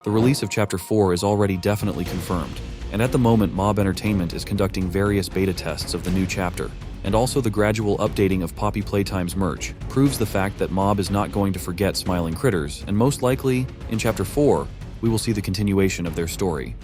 The release of Chapter 4 is already definitely confirmed, and at the moment Mob Entertainment is conducting various beta tests of the new chapter, and also the gradual updating of Poppy Playtime's merch proves the fact that Mob is not going to forget Smiling Critters, and most likely, in Chapter 4, we will see the continuation of their story.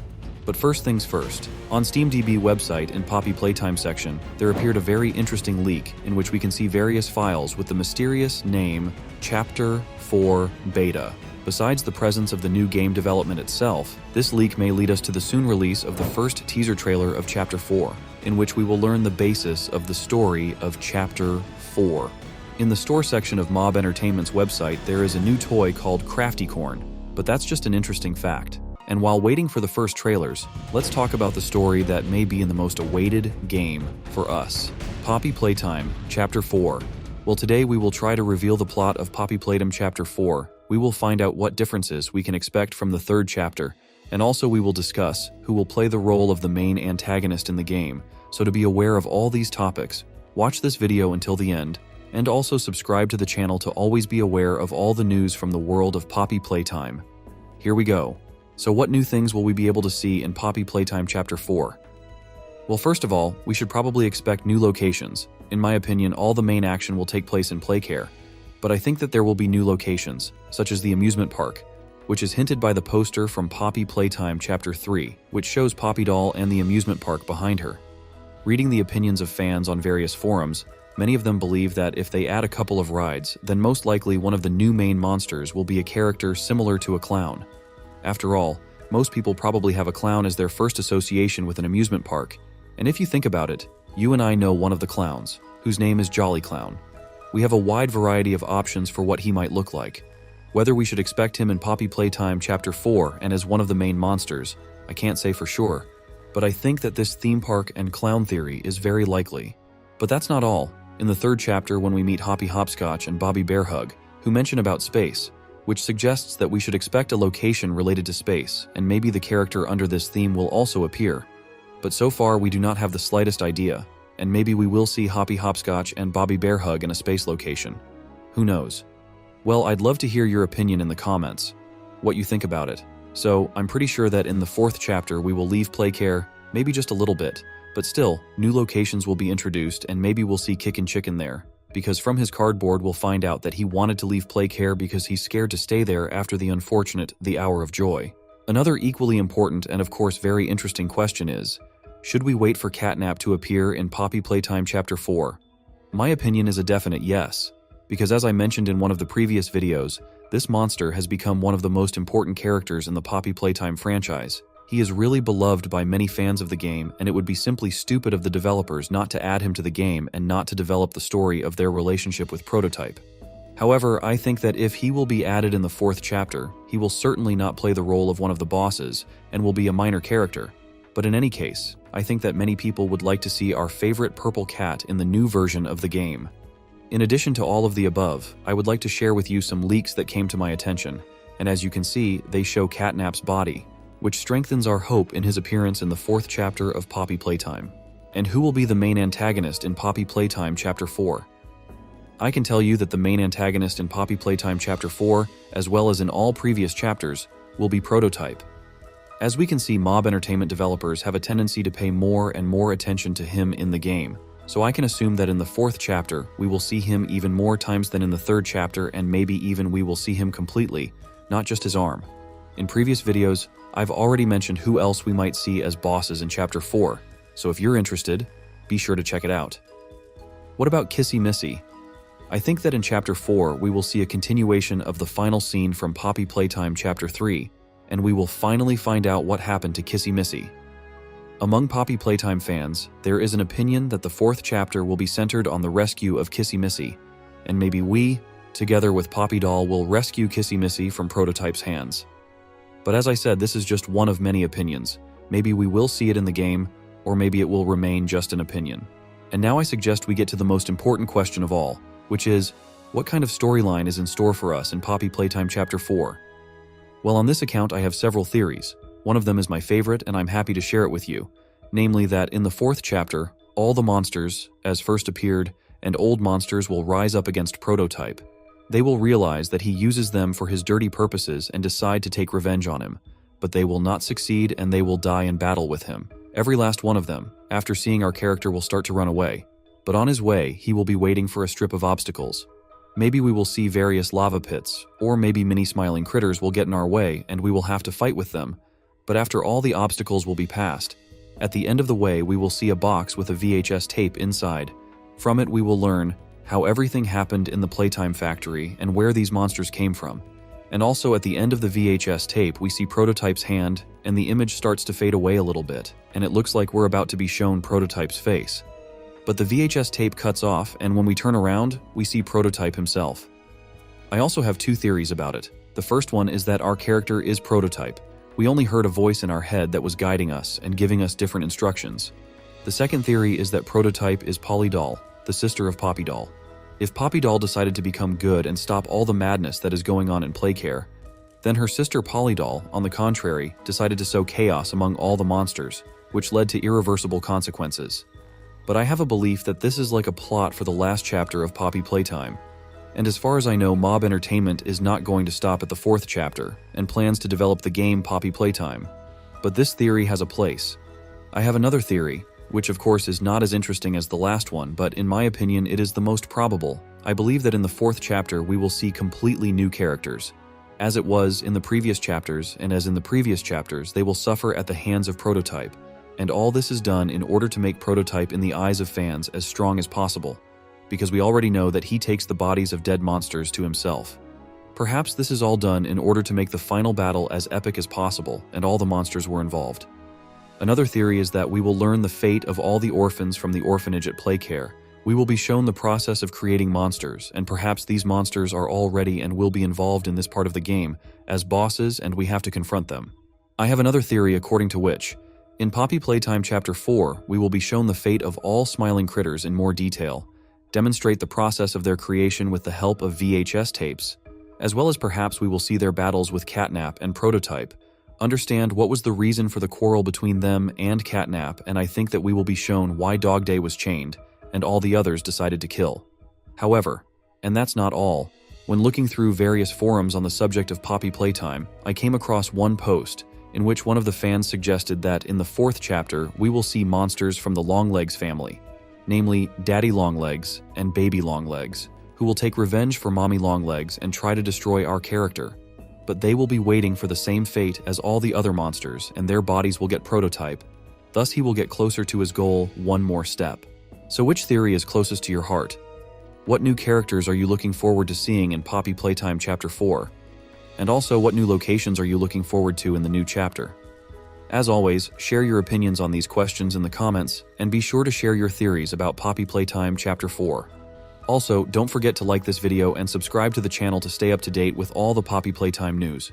But first things first, on SteamDB website in Poppy Playtime section, there appeared a very interesting leak in which we can see various files with the mysterious name Chapter 4 Beta. Besides the presence of the new game development itself, this leak may lead us to the soon release of the first teaser trailer of Chapter 4, in which we will learn the basis of the story of Chapter 4. In the store section of Mob Entertainment's website, there is a new toy called Crafty Corn, but that's just an interesting fact. And while waiting for the first trailers, let's talk about the story that may be in the most awaited game for us. Poppy Playtime, Chapter 4. Well, today we will try to reveal the plot of Poppy Playtime Chapter 4. We will find out what differences we can expect from the third chapter, and also we will discuss who will play the role of the main antagonist in the game. So to be aware of all these topics, watch this video until the end, and also subscribe to the channel to always be aware of all the news from the world of Poppy Playtime. Here we go. So what new things will we be able to see in Poppy Playtime Chapter 4? Well, first of all, we should probably expect new locations. In my opinion, all the main action will take place in Playcare, but I think that there will be new locations, such as the amusement park, which is hinted by the poster from Poppy Playtime Chapter 3, which shows Poppy Doll and the amusement park behind her. Reading the opinions of fans on various forums, many of them believe that if they add a couple of rides, then most likely one of the new main monsters will be a character similar to a clown. After all, most people probably have a clown as their first association with an amusement park, and if you think about it, you and I know one of the clowns, whose name is Jolly Clown. We have a wide variety of options for what he might look like. Whether we should expect him in Poppy Playtime Chapter 4 and as one of the main monsters, I can't say for sure, but I think that this theme park and clown theory is very likely. But that's not all. In the third chapter, when we meet Hoppy Hopscotch and Bobby Bearhug, who mention about space, which suggests that we should expect a location related to space, and maybe the character under this theme will also appear. But so far we do not have the slightest idea, and maybe we will see Hoppy Hopscotch and Bobby Bearhug in a space location. Who knows? Well, I'd love to hear your opinion in the comments, what you think about it. So, I'm pretty sure that in the fourth chapter we will leave Playcare, maybe just a little bit, but still, new locations will be introduced and maybe we'll see Kickin' Chicken there. Because from his cardboard we'll find out that he wanted to leave Playcare because he's scared to stay there after the unfortunate The Hour of Joy. Another equally important and of course very interesting question is, should we wait for Catnap to appear in Poppy Playtime Chapter 4? My opinion is a definite yes, because as I mentioned in one of the previous videos, this monster has become one of the most important characters in the Poppy Playtime franchise. He is really beloved by many fans of the game, and it would be simply stupid of the developers not to add him to the game and not to develop the story of their relationship with Prototype. However, I think that if he will be added in the fourth chapter, he will certainly not play the role of one of the bosses and will be a minor character. But in any case, I think that many people would like to see our favorite purple cat in the new version of the game. In addition to all of the above, I would like to share with you some leaks that came to my attention, and as you can see, they show Catnap's body, which strengthens our hope in his appearance in the fourth chapter of Poppy Playtime. And who will be the main antagonist in Poppy Playtime Chapter 4? I can tell you that the main antagonist in Poppy Playtime Chapter 4, as well as in all previous chapters, will be Prototype. As we can see, Mob Entertainment developers have a tendency to pay more and more attention to him in the game, so I can assume that in the fourth chapter, we will see him even more times than in the third chapter, and maybe even we will see him completely, not just his arm. In previous videos, I've already mentioned who else we might see as bosses in Chapter 4, so if you're interested, be sure to check it out. What about Kissy Missy? I think that in Chapter 4 we will see a continuation of the final scene from Poppy Playtime Chapter 3, and we will finally find out what happened to Kissy Missy. Among Poppy Playtime fans, there is an opinion that the fourth chapter will be centered on the rescue of Kissy Missy, and maybe we, together with Poppy Doll, will rescue Kissy Missy from Prototype's hands. But as I said, this is just one of many opinions. Maybe we will see it in the game, or maybe it will remain just an opinion. And now I suggest we get to the most important question of all, which is, what kind of storyline is in store for us in Poppy Playtime Chapter 4? Well, on this account I have several theories. One of them is my favorite, and I'm happy to share it with you. Namely that in the fourth chapter, all the monsters, as first appeared, and old monsters will rise up against Prototype. They will realize that he uses them for his dirty purposes and decide to take revenge on him, but they will not succeed and they will die in battle with him. Every last one of them, after seeing our character, will start to run away. But on his way, he will be waiting for a strip of obstacles. Maybe we will see various lava pits, or maybe mini smiling critters will get in our way and we will have to fight with them. But after all the obstacles will be passed, at the end of the way we will see a box with a VHS tape inside. From it we will learn how everything happened in the Playtime factory and where these monsters came from. And also at the end of the VHS tape we see Prototype's hand and the image starts to fade away a little bit, and it looks like we're about to be shown Prototype's face. But the VHS tape cuts off, and when we turn around, we see Prototype himself. I also have two theories about it. The first one is that our character is Prototype. We only heard a voice in our head that was guiding us and giving us different instructions. The second theory is that Prototype is Polly Doll, the sister of Poppy Doll. If Poppy Doll decided to become good and stop all the madness that is going on in Playcare, then her sister Polly Doll, on the contrary, decided to sow chaos among all the monsters, which led to irreversible consequences. But I have a belief that this is like a plot for the last chapter of Poppy Playtime. And as far as I know, Mob Entertainment is not going to stop at the 4th chapter and plans to develop the game Poppy Playtime. But this theory has a place. I have another theory, which of course is not as interesting as the last one, but in my opinion it is the most probable. I believe that in the 4th chapter we will see completely new characters. As it was in the previous chapters, and as in the previous chapters, they will suffer at the hands of Prototype. And all this is done in order to make Prototype in the eyes of fans as strong as possible, because we already know that he takes the bodies of dead monsters to himself. Perhaps this is all done in order to make the final battle as epic as possible and all the monsters were involved. Another theory is that we will learn the fate of all the orphans from the orphanage at Playcare. We will be shown the process of creating monsters, and perhaps these monsters are already and will be involved in this part of the game as bosses and we have to confront them. I have another theory according to which, in Poppy Playtime Chapter 4, we will be shown the fate of all smiling critters in more detail, demonstrate the process of their creation with the help of VHS tapes, as well as perhaps we will see their battles with Catnap and Prototype, understand what was the reason for the quarrel between them and Catnap, and I think that we will be shown why Dog Day was chained and all the others decided to kill. However, and that's not all, when looking through various forums on the subject of Poppy Playtime, I came across one post in which one of the fans suggested that in the 4th chapter we will see monsters from the Longlegs family, namely Daddy Longlegs and Baby Longlegs, who will take revenge for Mommy Longlegs and try to destroy our character. But they will be waiting for the same fate as all the other monsters and their bodies will get Prototype. Thus he will get closer to his goal one more step. So which theory is closest to your heart? What new characters are you looking forward to seeing in Poppy Playtime Chapter 4? And also, what new locations are you looking forward to in the new chapter? As always, share your opinions on these questions in the comments, and be sure to share your theories about Poppy Playtime Chapter 4. Also, don't forget to like this video and subscribe to the channel to stay up to date with all the Poppy Playtime news.